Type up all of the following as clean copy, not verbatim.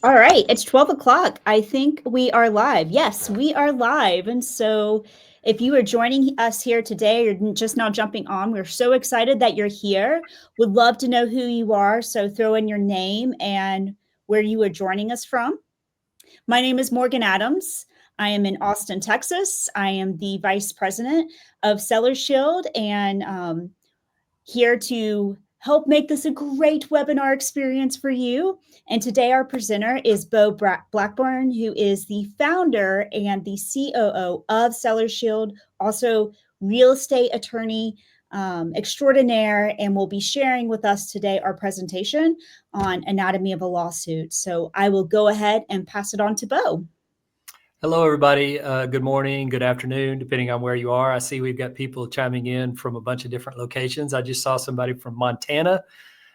All right, it's 12 o'clock. I think we are live. Yes, we are live. And so if you are joining us here today or just now jumping on, we're so excited that you're here. Would love to know who you are. So throw in your name and where you are joining us from. My name is Morgan Adams. I am in Austin, Texas. I am the Vice President of Seller Shield and here to help make this a great webinar experience for you. And today our presenter is Bo Blackburn, who is the founder and the COO of Seller Shield, also real estate attorney extraordinaire, and will be sharing with us today our presentation on anatomy of a lawsuit. So I will go ahead and pass it on to Bo. Hello, everybody. Good morning, good afternoon, depending on where you are. I see we've got people chiming in from a bunch of different locations. I just saw somebody from Montana,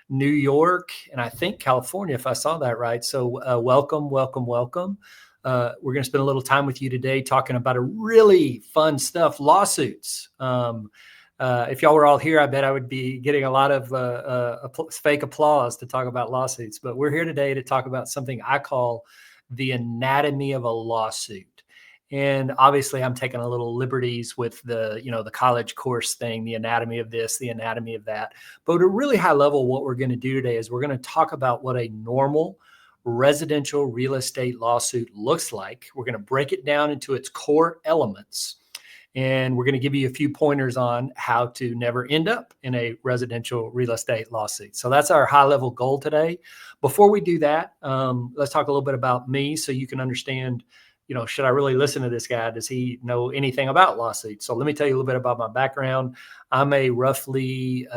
New York, and I think California, if I saw that right. So welcome, welcome, welcome. We're going to spend a little time with you today talking about a really fun stuff, lawsuits. If y'all were all here, I bet I would be getting a lot of fake applause to talk about lawsuits. But we're here today to talk about something I call the anatomy of a lawsuit. And obviously I'm taking a little liberties with the college course thing, the anatomy of this, the anatomy of that. But at a really high level, what we're going to do today is we're going to talk about what a normal residential real estate lawsuit looks like. We're going to break it down into its core elements. And we're going to give you a few pointers on how to never end up in a residential real estate lawsuit. So that's our high level goal today. Before we do that, let's talk a little bit about me so you can understand, should I really listen to this guy? Does he know anything about lawsuits? So let me tell you a little bit about my background. I'm a roughly,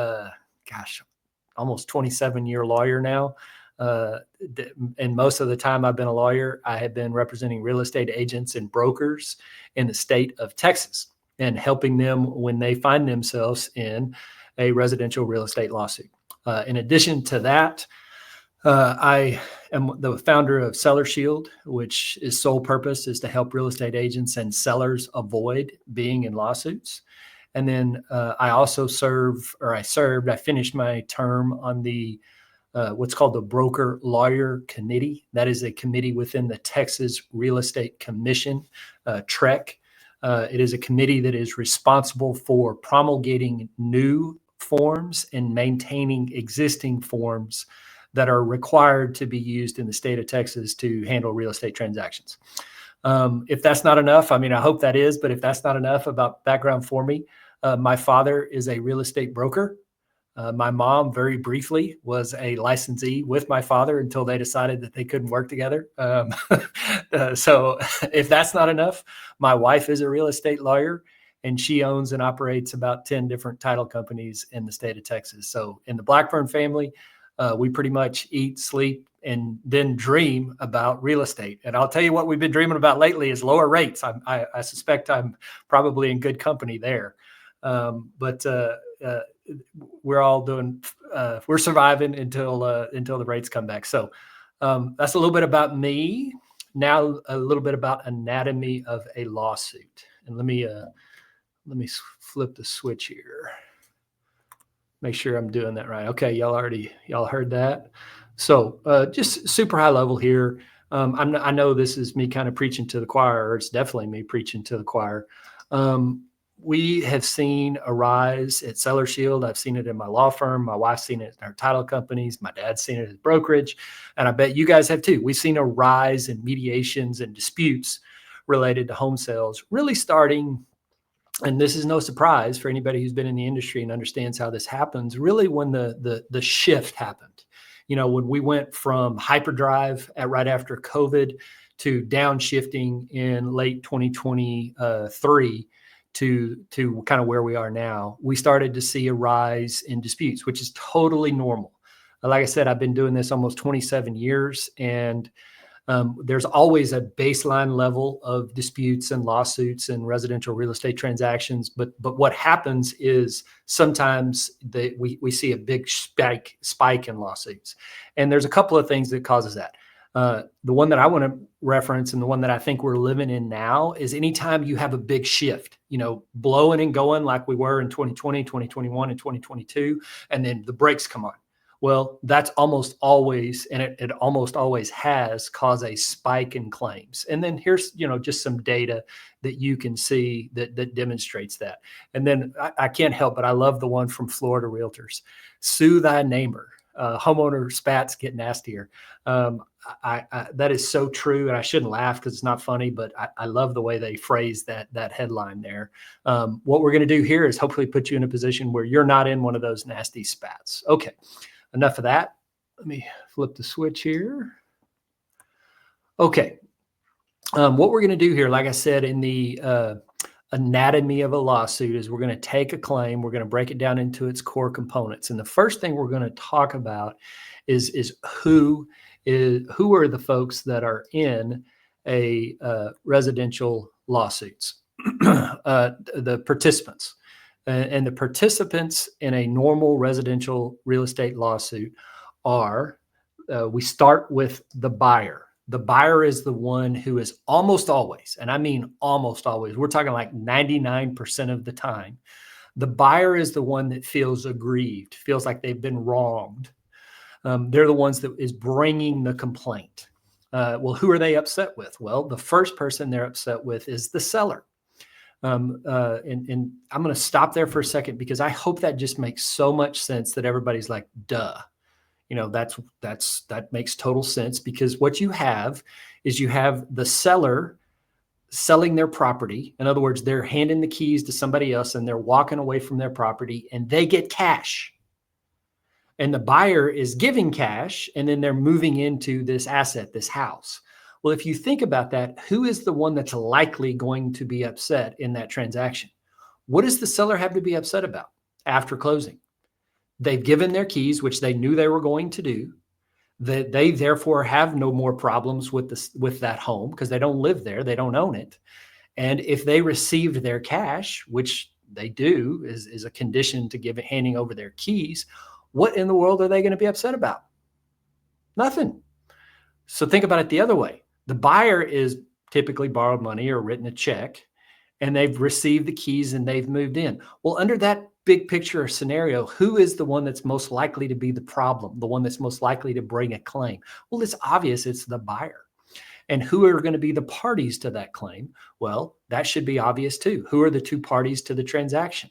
almost 27-year lawyer now. And most of the time I've been a lawyer, I have been representing real estate agents and brokers in the state of Texas and helping them when they find themselves in a residential real estate lawsuit. In addition to that, I am the founder of Seller Shield, which is sole purpose is to help real estate agents and sellers avoid being in lawsuits. And then I finished my term on the what's called the Broker Lawyer Committee. That is a committee within the Texas Real Estate Commission, TREC. It is a committee that is responsible for promulgating new forms and maintaining existing forms that are required to be used in the state of Texas to handle real estate transactions. If that's not enough, I hope that is, but if that's not enough about background for me, my father is a real estate broker. My mom, very briefly, was a licensee with my father until they decided that they couldn't work together. So if that's not enough, my wife is a real estate lawyer, and she owns and operates about 10 different title companies in the state of Texas. So in the Blackburn family, we pretty much eat, sleep, and then dream about real estate. And I'll tell you what we've been dreaming about lately is lower rates. I suspect I'm probably in good company there. But we're all doing, we're surviving until the rates come back. So that's a little bit about me. Now a little bit about anatomy of a lawsuit. And let me flip the switch here. Make sure I'm doing that right. Okay, y'all heard that. So just super high level here. I know this is me kind of preaching to the choir, or it's definitely me preaching to the choir. We have seen a rise at Seller Shield. I've seen it in my law firm. My wife's seen it in her title companies. My dad's seen it at brokerage. And I bet you guys have too. We've seen a rise in mediations and disputes related to home sales, really starting, and this is no surprise for anybody who's been in the industry and understands how this happens, really when the shift happened. When we went from hyperdrive right after COVID to downshifting in late 2023, to kind of where we are now, we started to see a rise in disputes, which is totally normal. Like I said, I've been doing this almost 27 years, and there's always a baseline level of disputes and lawsuits and residential real estate transactions. But what happens is sometimes we see a big spike in lawsuits, and there's a couple of things that causes that. The one that I want to reference and the one that I think we're living in now is anytime you have a big shift, blowing and going like we were in 2020, 2021, and 2022, and then the brakes come on. Well, that's almost always, and it almost always has caused a spike in claims. And then here's, just some data that you can see that demonstrates that. And then I can't help, but I love the one from Florida Realtors. Sue thy neighbor. Homeowner spats get nastier. That is so true, and I shouldn't laugh because it's not funny, but I love the way they phrase that headline there. What we're going to do here is hopefully put you in a position where you're not in one of those nasty spats. Okay, enough of that. Let me flip the switch here. Okay, what we're going to do here, like I said, in the anatomy of a lawsuit, is we're going to take a claim, we're going to break it down into its core components. And the first thing we're going to talk about is who are the folks that are in a residential lawsuits, the participants. And the participants in a normal residential real estate lawsuit are, we start with the buyer. The buyer is the one who is almost always, and I mean almost always, we're talking like 99% of the time, the buyer is the one that feels aggrieved, feels like they've been wronged. They're the ones that is bringing the complaint. Well, who are they upset with? Well, the first person they're upset with is the seller. And I'm going to stop there for a second because I hope that just makes so much sense that everybody's like, duh. That makes total sense, because what you have is you have the seller selling their property. In other words, they're handing the keys to somebody else and they're walking away from their property and they get cash. And the buyer is giving cash, and then they're moving into this asset, this house. Well, if you think about that, who is the one that's likely going to be upset in that transaction? What does the seller have to be upset about after closing? They've given their keys, which they knew they were going to do. That they therefore have no more problems with that home because they don't live there, they don't own it. And if they received their cash, which they do, is a condition to handing over their keys, what in the world are they going to be upset about? Nothing. So think about it the other way. The buyer is typically borrowed money or written a check, and they've received the keys and they've moved in. Well, under that big picture scenario, who is the one that's most likely to be the problem, the one that's most likely to bring a claim? Well, it's obvious it's the buyer. And who are going to be the parties to that claim? Well, that should be obvious too. Who are the two parties to the transaction?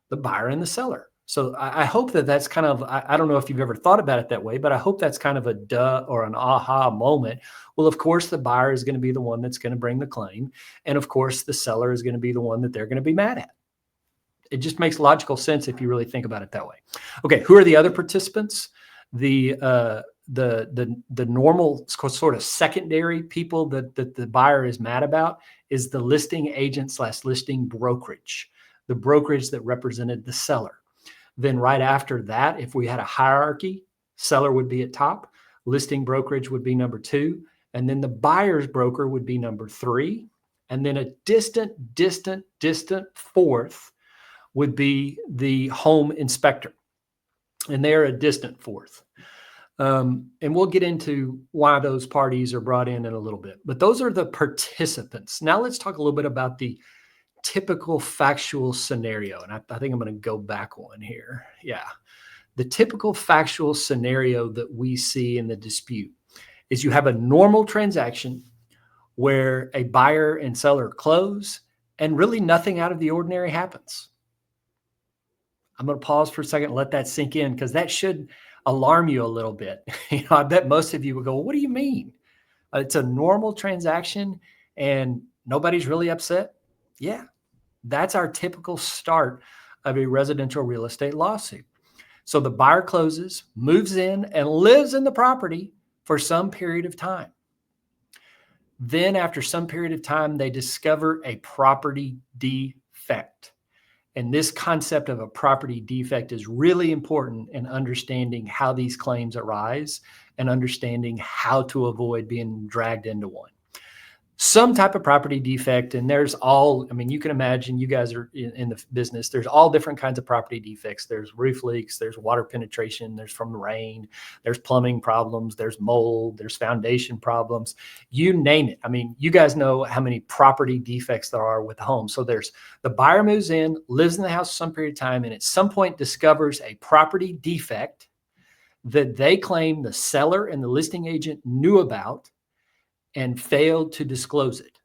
The buyer and the seller. So I hope that's kind of, I don't know if you've ever thought about it that way, but I hope that's kind of a duh or an aha moment. Well, of course, the buyer is going to be the one that's going to bring the claim. And of course, the seller is going to be the one that they're going to be mad at. It just makes logical sense if you really think about it that way. Okay, who are the other participants? The normal sort of secondary people that the buyer is mad about is the listing agent / listing brokerage, the brokerage that represented the seller. Then right after that, if we had a hierarchy, seller would be at top, listing brokerage would be number 2, and then the buyer's broker would be number 3, and then a distant fourth would be the home inspector, and they're a distant fourth. And we'll get into why those parties are brought in a little bit, but those are the participants. Now let's talk a little bit about the typical factual scenario. And I think I'm going to go back one here. Yeah. The typical factual scenario that we see in the dispute is you have a normal transaction where a buyer and seller close and really nothing out of the ordinary happens. I'm going to pause for a second and let that sink in, because that should alarm you a little bit. I bet most of you would go, well, what do you mean? It's a normal transaction and nobody's really upset. Yeah, that's our typical start of a residential real estate lawsuit. So the buyer closes, moves in, and lives in the property for some period of time. Then after some period of time, they discover a property defect. And this concept of a property defect is really important in understanding how these claims arise and understanding how to avoid being dragged into one. Some type of property defect, and there's all, I mean, you can imagine, you guys are in the business, there's all different kinds of property defects. There's roof leaks, there's water penetration, there's from rain, there's plumbing problems, there's mold, there's foundation problems, you name it. I mean, you guys know how many property defects there are with the home. So there's the buyer moves in, lives in the house for some period of time, and at some point discovers a property defect. that they claim the seller and the listing agent knew about and failed to disclose it.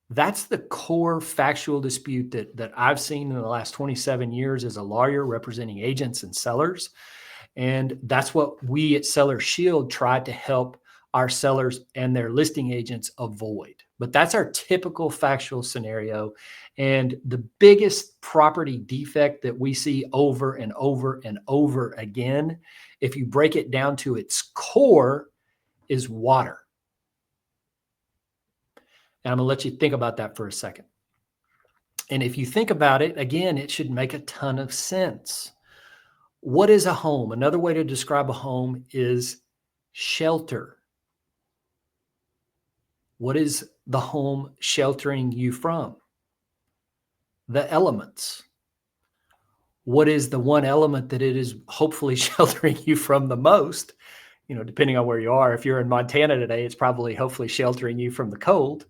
That's the core factual dispute that I've seen in the last 27 years as a lawyer representing agents and sellers. And that's what we at Seller Shield try to help our sellers and their listing agents avoid. But that's our typical factual scenario. And the biggest property defect that we see over and over and over again, if you break it down to its core, is water. And I'm going to let you think about that for a second. And if you think about it, again, it should make a ton of sense. What is a home? Another way to describe a home is shelter. What is the home sheltering you from? The elements. What is the one element that it is hopefully sheltering you from the most? You know, depending on where you are. If you're in Montana today, it's probably hopefully sheltering you from the cold.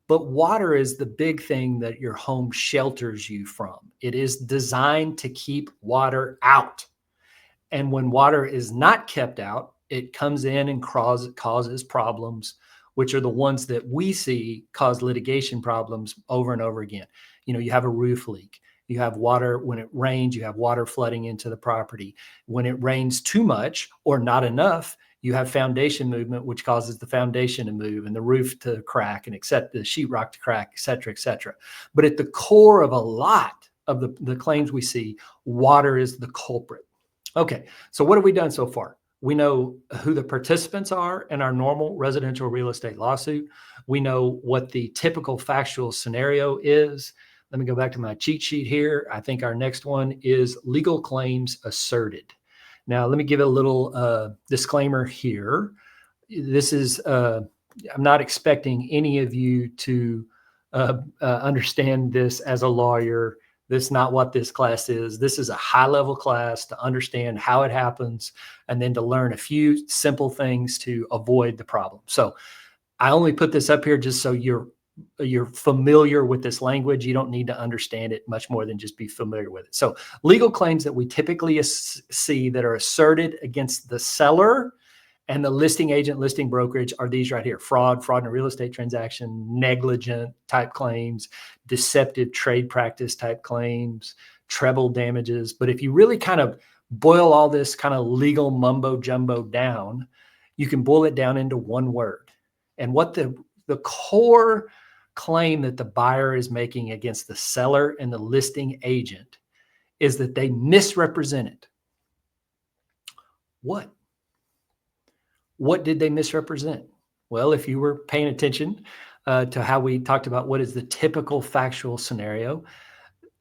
But water is the big thing that your home shelters you from. It is designed to keep water out. And when water is not kept out, it comes in and causes problems, which are the ones that we see cause litigation problems over and over again. You know, you have a roof leak. You have water, when it rains, you have water flooding into the property. When it rains too much or not enough, you have foundation movement, which causes the foundation to move and the roof to crack and the sheetrock to crack, et cetera, et cetera. But at the core of a lot of the claims we see, water is the culprit. Okay, so what have we done so far? We know who the participants are in our normal residential real estate lawsuit. We know what the typical factual scenario is. Let me go back to my cheat sheet here. I think our next one is legal claims asserted. Now, let me give a little disclaimer here. This is, I'm not expecting any of you to understand this as a lawyer. This is not what this class is. This is a high-level class to understand how it happens and then to learn a few simple things to avoid the problem. So I only put this up here just so you're familiar with this language. You don't need to understand it much more than just be familiar with it. So legal claims that we typically see that are asserted against the seller and the listing agent, listing brokerage are these right here: fraud in a real estate transaction, negligent type claims, deceptive trade practice type claims, treble damages. But if you really kind of boil all this kind of legal mumbo jumbo down, you can boil it down into one word. And what the core claim that the buyer is making against the seller and the listing agent is that they misrepresented. What did they misrepresent? Well, if you were paying attention to how we talked about what is the typical factual scenario,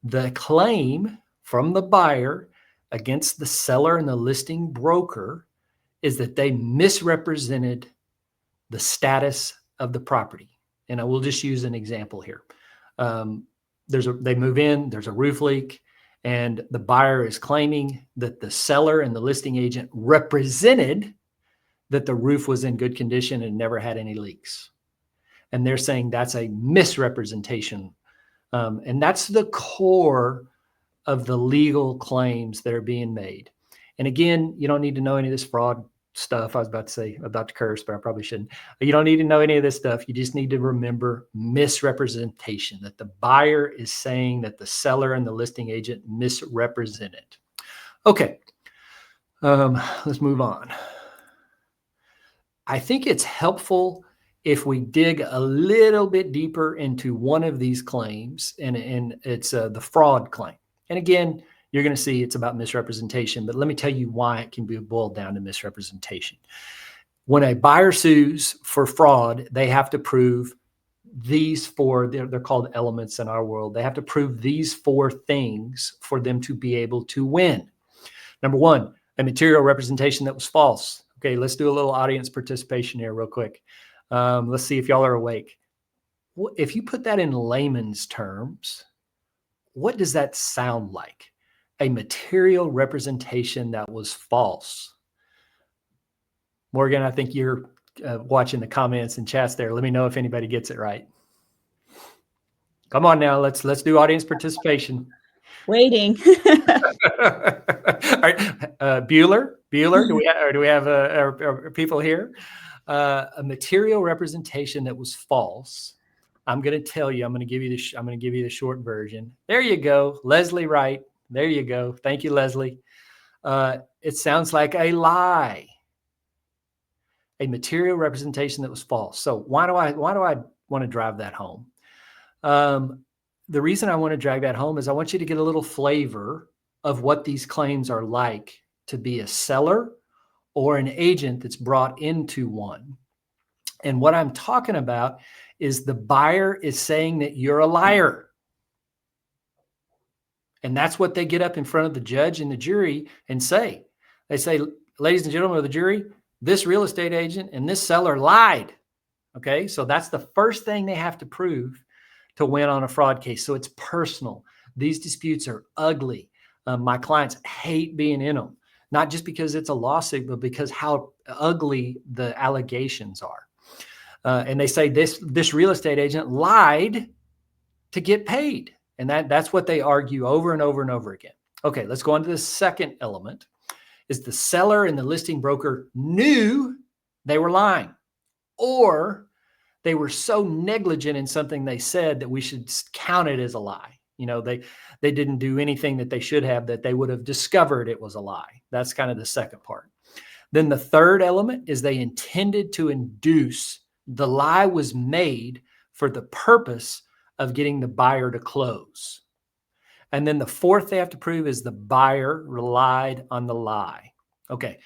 the claim from the buyer against the seller and the listing broker is that they misrepresented the status of the property. And I will just use an example here. They move in, there's a roof leak, and the buyer is claiming that the seller and the listing agent represented that the roof was in good condition and never had any leaks. And they're saying that's a misrepresentation. And that's the core of the legal claims that are being made. And again, you don't need to know any of this fraud stuff. I was about to curse, but I probably shouldn't. You don't need to know any of this stuff. You just need to remember misrepresentation, that the buyer is saying that the seller and the listing agent misrepresented. Okay, let's move on. I think it's helpful if we dig a little bit deeper into one of these claims, and it's the fraud claim. And again, you're going to see it's about misrepresentation, but let me tell you why it can be boiled down to misrepresentation. When a buyer sues for fraud, they have to prove these four, they're called elements in our world. They have to prove these four things for them to be able to win. Number one, a material representation that was false. Okay, let's do a little audience participation here real quick. Let's see if y'all are awake. If you put that in layman's terms, what does that sound like? A material representation that was false. Morgan, I think you're watching the comments and chats there. Let me know if anybody gets it right. Come on now, let's do audience participation. Waiting. All right. Bueller, do we have are people here? A material representation that was false. I'm going to tell you. I'm going to give you the. I'm going to give you the short version. There you go, Leslie Wright. There you go. Thank you, Leslie. It sounds like a lie. A material representation that was false. So why do I want to drive that home? The reason I want to drag that home is I want you to get a little flavor of what these claims are like to be a seller or an agent that's brought into one. And what I'm talking about is the buyer is saying that you're a liar. And that's what they get up in front of the judge and the jury and say. They say, ladies and gentlemen of the jury, this real estate agent and this seller lied. Okay, so that's the first thing they have to prove to win on a fraud case. So it's personal. These disputes are ugly. My clients hate being in them, not just because it's a lawsuit, but because how ugly the allegations are. And they say this real estate agent lied to get paid. And that's what they argue over and over and over again. Okay, let's go on to the second element. Is the seller and the listing broker knew they were lying, or they were so negligent in something they said that we should count it as a lie. You know, they didn't do anything that they should have, that they would have discovered it was a lie. That's kind of the second part. Then the third element is they intended to induce. The lie was made for the purpose of getting the buyer to close. And then the fourth they have to prove is the buyer relied on the lie. Okay.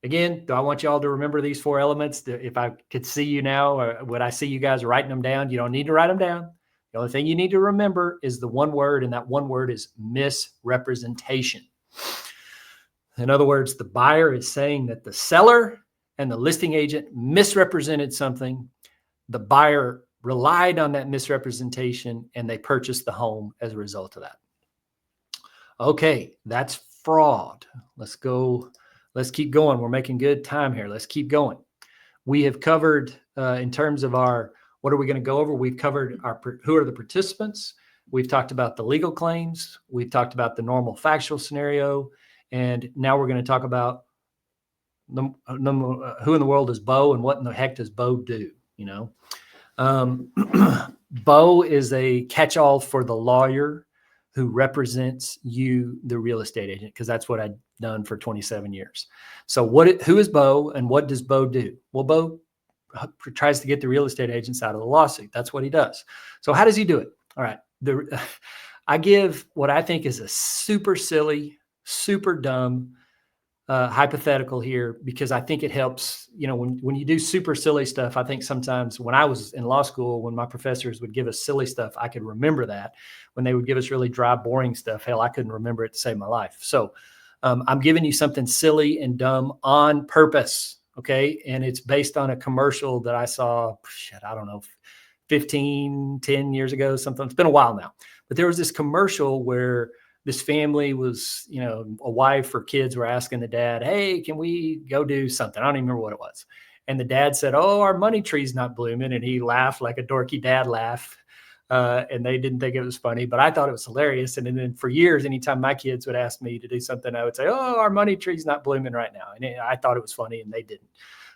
Again, do I want you all to remember these four elements? If I could see you now, or would I see you guys writing them down? You don't need to write them down. The only thing you need to remember is the one word, and that one word is misrepresentation. In other words, the buyer is saying that the seller and the listing agent misrepresented something. The buyer relied on that misrepresentation, and they purchased the home as a result of that. Okay, that's fraud. Let's go. Let's keep going. We're making good time here. Let's keep going. We have covered, in terms of our, what are we going to go over? We've covered who are the participants. We've talked about the legal claims. We've talked about the normal factual scenario. And now we're going to talk about who in the world is Bo and what in the heck does Bo do, you know? Bo is a catch-all for the lawyer who represents you, the real estate agent, because that's what I've done for 27 years. So who is Bo and what does Bo do? Well, Bo tries to get the real estate agents out of the lawsuit. That's what he does. So how does he do it? All right. I give what I think is a super silly, super dumb hypothetical here, because I think it helps. You know, when you do super silly stuff, I think sometimes when I was in law school, when my professors would give us silly stuff, I could remember that. When they would give us really dry, boring stuff, hell, I couldn't remember it to save my life. So I'm giving you something silly and dumb on purpose. Okay. And it's based on a commercial that I saw, I don't know, 10 years ago, something. It's been a while now, but there was this commercial where this family was, you know, a wife or kids were asking the dad, hey, can we go do something? I don't even remember what it was. And the dad said, oh, our money tree's not blooming. And he laughed like a dorky dad laugh. And they didn't think it was funny, but I thought it was hilarious. And then for years, anytime my kids would ask me to do something, I would say, oh, our money tree's not blooming right now. And I thought it was funny and they didn't.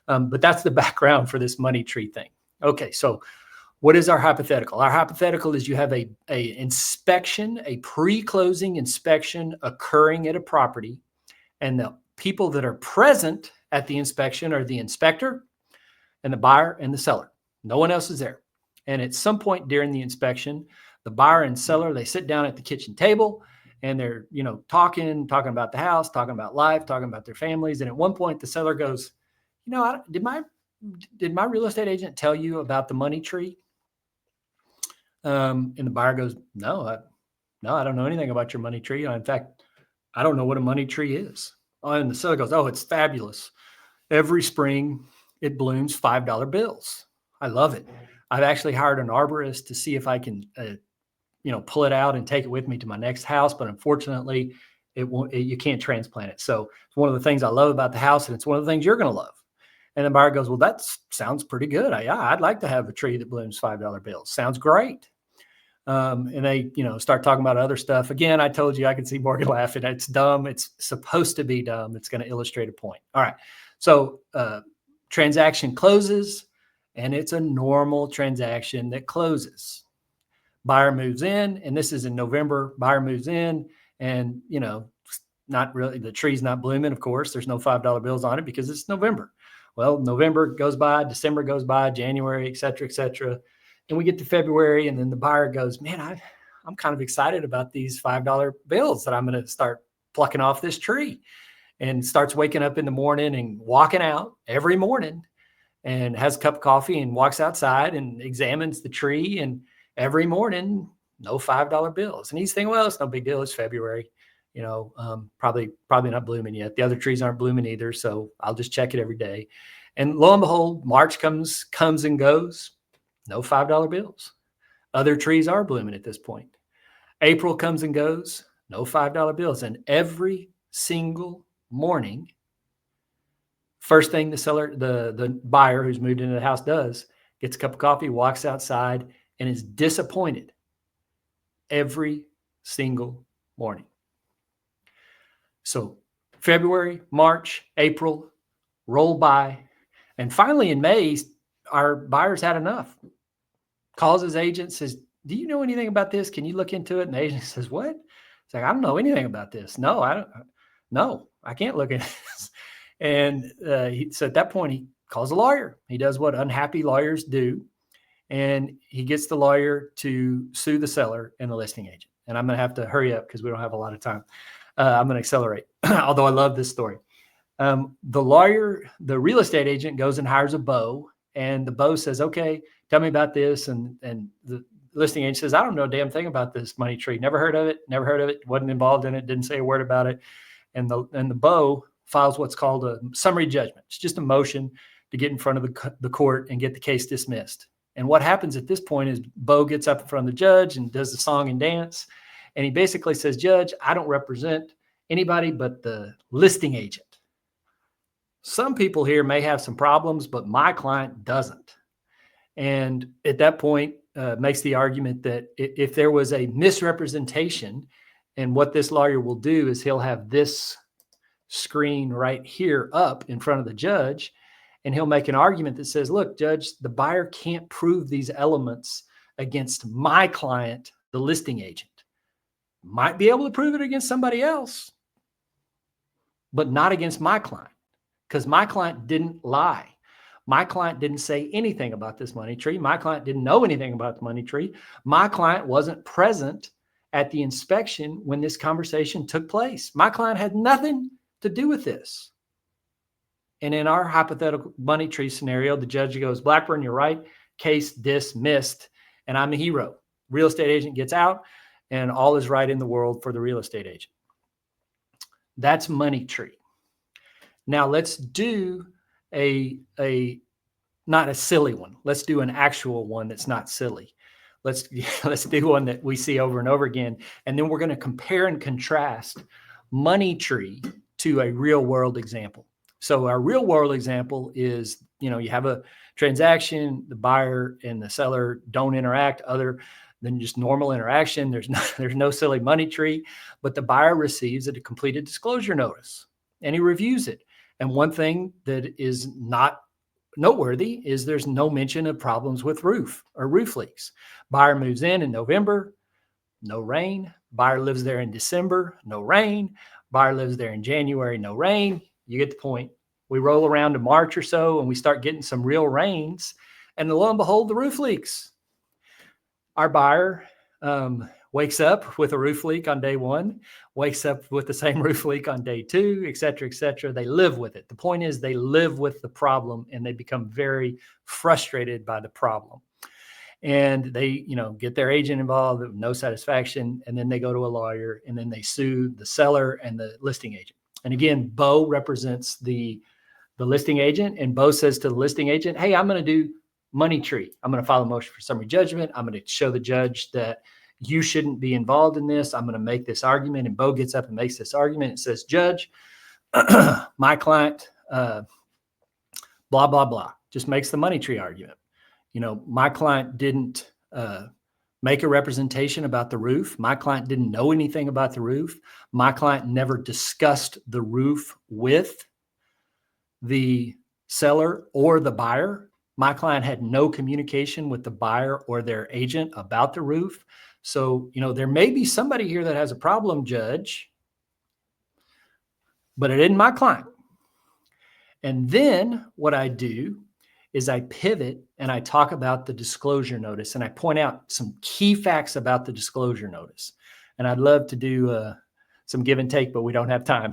But that's the background for this money tree thing. Okay, so what is our hypothetical? Our hypothetical is you have a inspection, a pre-closing inspection occurring at a property, and the people that are present at the inspection are the inspector and the buyer and the seller. No one else is there. And at some point during the inspection, the buyer and seller, they sit down at the kitchen table and they're, you know, talking about the house, talking about life, talking about their families. And at one point the seller goes, you know, did my real estate agent tell you about the money tree? And the buyer goes, no, I don't know anything about your money tree. In fact, I don't know what a money tree is. And the seller goes, oh, it's fabulous. Every spring it blooms $5 bills. I love it. I've actually hired an arborist to see if I can, pull it out and take it with me to my next house. But unfortunately, you can't transplant it. So it's one of the things I love about the house, and it's one of the things you're going to love. And the buyer goes, well, that sounds pretty good. I'd like to have a tree that blooms $5 bills. Sounds great. And they, start talking about other stuff. Again, I told you I could see Morgan laughing. It's dumb. It's supposed to be dumb. It's going to illustrate a point. All right. So transaction closes, and it's a normal transaction that closes. Buyer moves in, and this is in November. Buyer moves in, and not really, the tree's not blooming. Of course, there's no $5 bills on it because it's November. Well, November goes by, December goes by, January, et cetera, et cetera. And we get to February, and then the buyer goes, man, I'm kind of excited about these $5 bills that I'm going to start plucking off this tree, and starts waking up in the morning and walking out every morning and has a cup of coffee and walks outside and examines the tree. And every morning, no $5 bills. And he's thinking, well, it's no big deal. It's February, probably not blooming yet. The other trees aren't blooming either. So I'll just check it every day. And lo and behold, March comes and goes. No $5 bills. Other trees are blooming at this point. April comes and goes. No $5 bills. And every single morning, first thing the seller, the buyer who's moved into the house does, gets a cup of coffee, walks outside, and is disappointed every single morning. So February, March, April roll by. And finally in May, our buyer's had enough. Calls his agent, says, do you know anything about this? Can you look into it? And the agent says, what? It's like, I don't know anything about this. No, I can't look at this. And so at that point, he calls a lawyer. He does what unhappy lawyers do. And he gets the lawyer to sue the seller and the listing agent. And I'm going to have to hurry up because we don't have a lot of time. I'm going to accelerate, although I love this story. The lawyer, the real estate agent, goes and hires a Bo. And the Bo says, okay, tell me about this. And the listing agent says, I don't know a damn thing about this money tree. Never heard of it. Wasn't involved in it. Didn't say a word about it. And the Bo files what's called a summary judgment. It's just a motion to get in front of the court and get the case dismissed. And what happens at this point is Bo gets up in front of the judge and does the song and dance. And he basically says, Judge, I don't represent anybody but the listing agent. Some people here may have some problems, but my client doesn't. And at that point, makes the argument that if there was a misrepresentation, and what this lawyer will do is he'll have this screen right here up in front of the judge, and he'll make an argument that says, look, Judge, the buyer can't prove these elements against my client, the listing agent. Might be able to prove it against somebody else, but not against my client, because my client didn't lie. My client didn't say anything about this money tree. My client didn't know anything about the money tree. My client wasn't present at the inspection when this conversation took place. My client had nothing to do with this. And in our hypothetical money tree scenario, the judge goes, Blackburn, you're right. Case dismissed. And I'm the hero. Real estate agent gets out, and all is right in the world for the real estate agent. That's money tree. Now let's do not a silly one. Let's do an actual one that's not silly. Let's do one that we see over and over again. And then we're going to compare and contrast money tree to a real world example. So our real world example is, you have a transaction, the buyer and the seller don't interact other than just normal interaction. There's no silly money tree, but the buyer receives a completed disclosure notice and he reviews it. And one thing that is not noteworthy is there's no mention of problems with roof or roof leaks. Buyer moves in November, no rain. Buyer lives there in December, no rain. Buyer lives there in January, no rain. You get the point. We roll around to March or so and we start getting some real rains, and lo and behold, the roof leaks. Our buyer wakes up with a roof leak on day one, wakes up with the same roof leak on day two, et cetera, et cetera. They live with it. The point is they live with the problem and they become very frustrated by the problem. And they, get their agent involved, no satisfaction. And then they go to a lawyer and then they sue the seller and the listing agent. And again, Bo represents the listing agent, and Bo says to the listing agent, hey, I'm going to do money tree. I'm going to file a motion for summary judgment. I'm going to show the judge that you shouldn't be involved in this. I'm going to make this argument. And Bo gets up and makes this argument and says, Judge, my client, blah, blah, blah, just makes the money tree argument. My client didn't make a representation about the roof. My client didn't know anything about the roof. My client never discussed the roof with the seller or the buyer. My client had no communication with the buyer or their agent about the roof. So, there may be somebody here that has a problem, Judge, but it isn't my client. And then what I do is I pivot and I talk about the disclosure notice, and I point out some key facts about the disclosure notice. And I'd love to do some give and take, but we don't have time.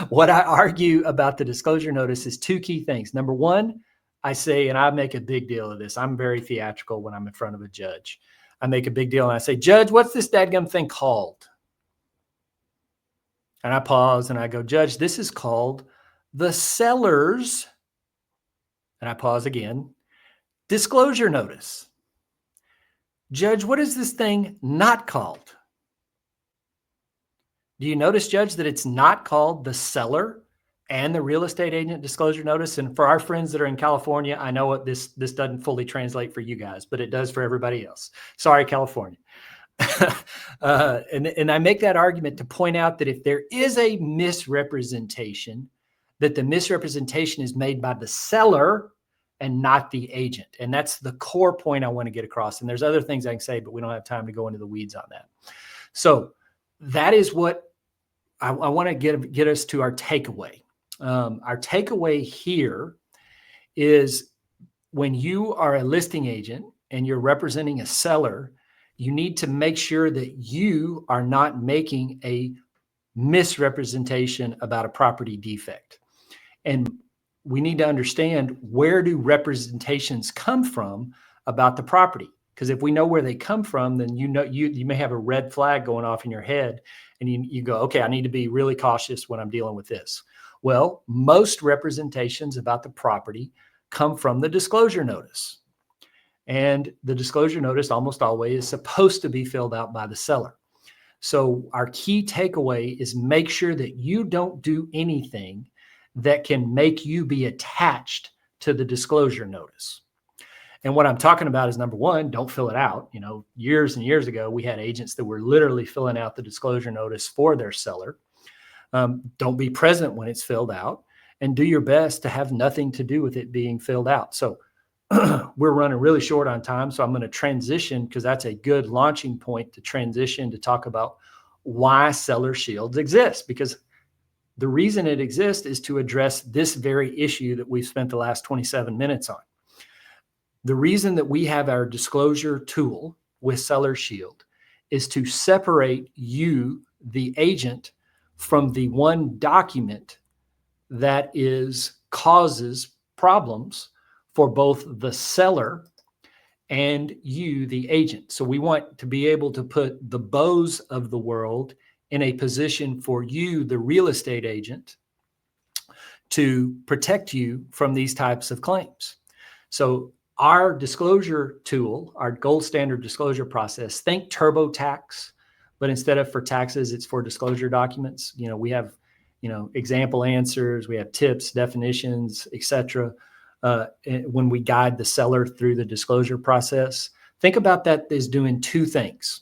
What I argue about the disclosure notice is two key things. Number one, I say, and I make a big deal of this. I'm very theatrical when I'm in front of a judge. I make a big deal and I say, Judge, what's this dadgum thing called? And I pause and I go, Judge, this is called the seller's, and I pause again, disclosure notice. Judge, what is this thing not called? Do you notice, Judge, that it's not called the seller and the real estate agent disclosure notice? And for our friends that are in California, I know this doesn't fully translate for you guys, but it does for everybody else. Sorry, California. And I make that argument to point out that if there is a misrepresentation, that the misrepresentation is made by the seller and not the agent. And that's the core point I want to get across. And there's other things I can say, but we don't have time to go into the weeds on that. So that is what I want to get us to our takeaway. Our takeaway here is when you are a listing agent and you're representing a seller, you need to make sure that you are not making a misrepresentation about a property defect. And we need to understand, where do representations come from about the property? Because if we know where they come from, then you may have a red flag going off in your head, and you go, okay, I need to be really cautious when I'm dealing with this. Well, most representations about the property come from the disclosure notice. And the disclosure notice almost always is supposed to be filled out by the seller. So our key takeaway is make sure that you don't do anything that can make you be attached to the disclosure notice. And what I'm talking about is, number one, don't fill it out. Years and years ago, we had agents that were literally filling out the disclosure notice for their seller. Don't be present when it's filled out, and do your best to have nothing to do with it being filled out. So we're running really short on time, so I'm going to transition, because that's a good launching point to transition to talk about why seller shields exist. Because the reason it exists is to address this very issue that we've spent the last 27 minutes on. The reason that we have our disclosure tool with Seller Shield is to separate you, the agent, from the one document that causes problems for both the seller and you, the agent. So we want to be able to put the Bos of the world in a position for you, the real estate agent, to protect you from these types of claims. So our disclosure tool, our gold standard disclosure process, think TurboTax, but instead of for taxes, it's for disclosure documents. We have, example answers, we have tips, definitions, etc. When we guide the seller through the disclosure process, think about that as doing two things.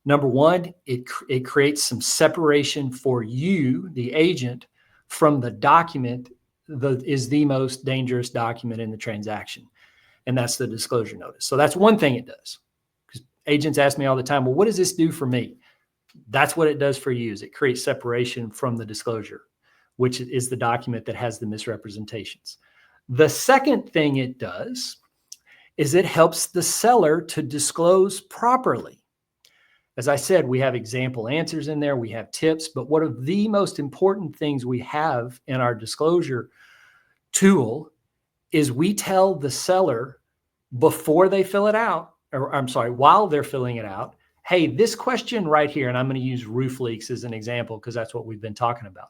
Number one, it creates some separation for you, the agent, from the document that is the most dangerous document in the transaction. And that's the disclosure notice. So that's one thing it does. Because agents ask me all the time, well, what does this do for me? That's what it does for you, is it creates separation from the disclosure, which is the document that has the misrepresentations. The second thing it does is it helps the seller to disclose properly. As I said, we have example answers in there, we have tips, but one of the most important things we have in our disclosure tool is we tell the seller before they fill it out, while they're filling it out, hey, this question right here, and I'm going to use roof leaks as an example because that's what we've been talking about.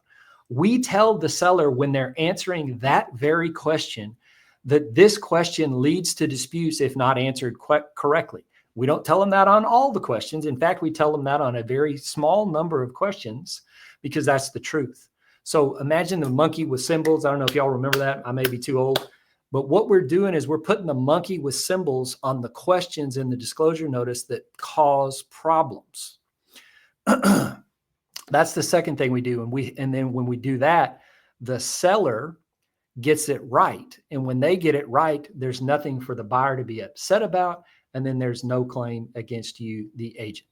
We tell the seller when they're answering that very question that this question leads to disputes if not answered correctly. We don't tell them that on all the questions. In fact, we tell them that on a very small number of questions because that's the truth. So imagine the monkey with symbols. I don't know if y'all remember that. I may be too old. But what we're doing is we're putting the monkey with symbols on the questions in the disclosure notice that cause problems. That's the second thing we do. And then when we do that, the seller gets it right. And when they get it right, there's nothing for the buyer to be upset about. And then there's no claim against you, the agent.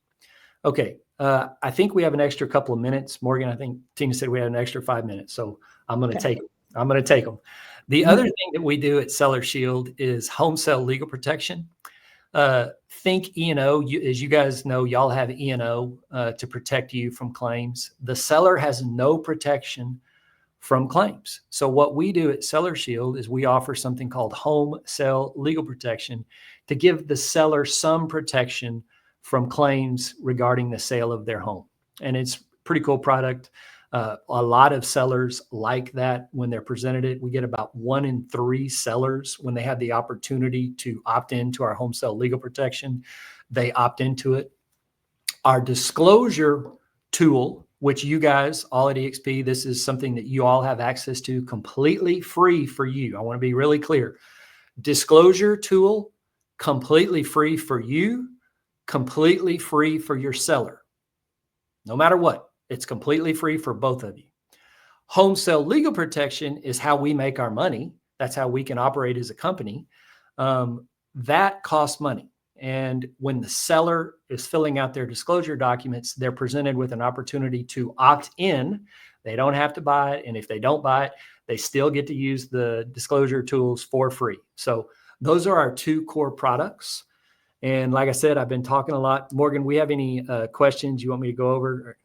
Okay. I think we have an extra couple of minutes. Morgan, I think Tina said we had an extra 5 minutes. So I'm going to take them. I'm going to take them. The other thing that we do at Seller Shield is home sale legal protection. Think E&O. As you guys know, y'all have E&O to protect you from claims. The seller has no protection from claims. So what we do at Seller Shield is we offer something called home sale legal protection to give the seller some protection from claims regarding the sale of their home. And it's a pretty cool product. A lot of sellers like that when they're presented it. We get about 1 in 3 sellers when they have the opportunity to opt into our home sale legal protection, they opt into it. Our disclosure tool, which you guys all at EXP, this is something that you all have access to completely free for you. I want to be really clear. Disclosure tool, completely free for you, completely free for your seller. No matter what. It's completely free for both of you. Home sale legal protection is how we make our money. That's how we can operate as a company. That costs money. And when the seller is filling out their disclosure documents, they're presented with an opportunity to opt in. They don't have to buy it. And if they don't buy it, they still get to use the disclosure tools for free. So those are our 2 core products. And like I said, I've been talking a lot. Morgan, we have any questions you want me to go over?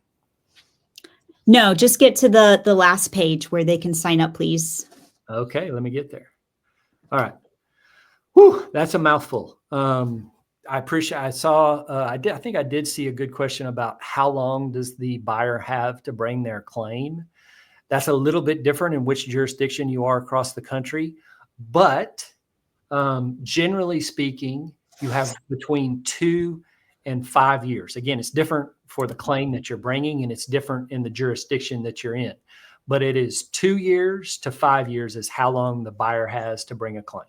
No, just get to the last page where they can sign up, please. Okay, let me get there. All right. Whew, that's a mouthful. I appreciate, I think I did see a good question about how long does the buyer have to bring their claim? That's a little bit different in which jurisdiction you are across the country. But generally speaking, you have between 2 and 5 years. Again, it's different for the claim that you're bringing, and it's different in the jurisdiction that you're in. But it is 2 years to 5 years is how long the buyer has to bring a claim.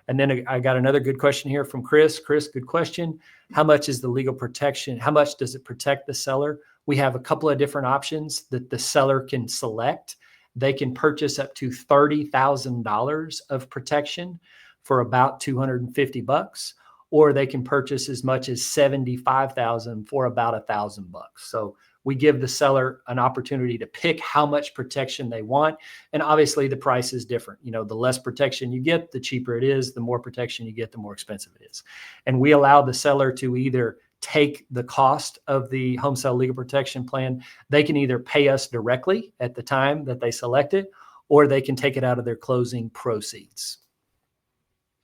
And then I got another good question here from Chris. Chris, good question. How much is the legal protection? How much does it protect the seller? We have a couple of different options that the seller can select. They can purchase up to $30,000 of protection for about $250, or they can purchase as much as $75,000 for about $1,000. So we give the seller an opportunity to pick how much protection they want. And obviously the price is different. You know, the less protection you get, the cheaper it is. The more protection you get, the more expensive it is. And we allow the seller to either take the cost of the home sale legal protection plan. They can either pay us directly at the time that they select it, or they can take it out of their closing proceeds.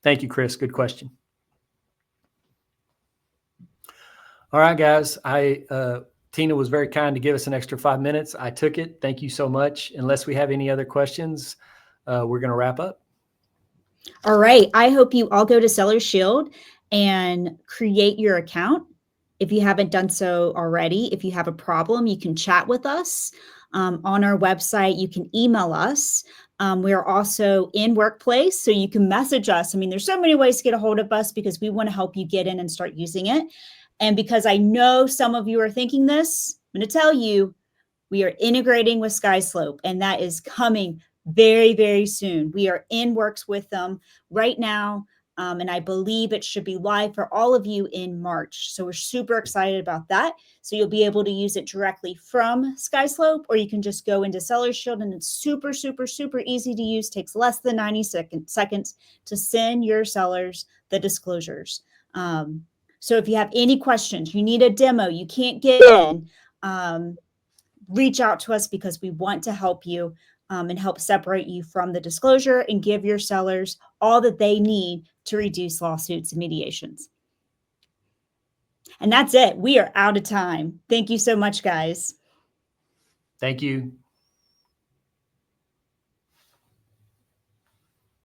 Thank you, Chris. Good question. All right, guys. Tina was very kind to give us an extra 5 minutes. I took it. Thank you so much. Unless we have any other questions, we're going to wrap up. All right. I hope you all go to Seller Shield and create your account. If you haven't done so already, if you have a problem, you can chat with us on our website. You can email us. We are also in Workplace, so you can message us. I mean, there's so many ways to get a hold of us because we want to help you get in and start using it. And because I know some of you are thinking this, I'm going to tell you, we are integrating with SkySlope, and that is coming very, very soon. We are in works with them right now. And I believe it should be live for all of you in March. So we're super excited about that. So you'll be able to use it directly from SkySlope, or you can just go into Seller Shield, and it's super, super, super easy to use. Takes less than 90 seconds to send your sellers the disclosures. So if you have any questions, you need a demo, you can't get in, reach out to us because we want to help you and help separate you from the disclosure and give your sellers all that they need to reduce lawsuits and mediations. And that's it. We are out of time. Thank you so much, guys. Thank you.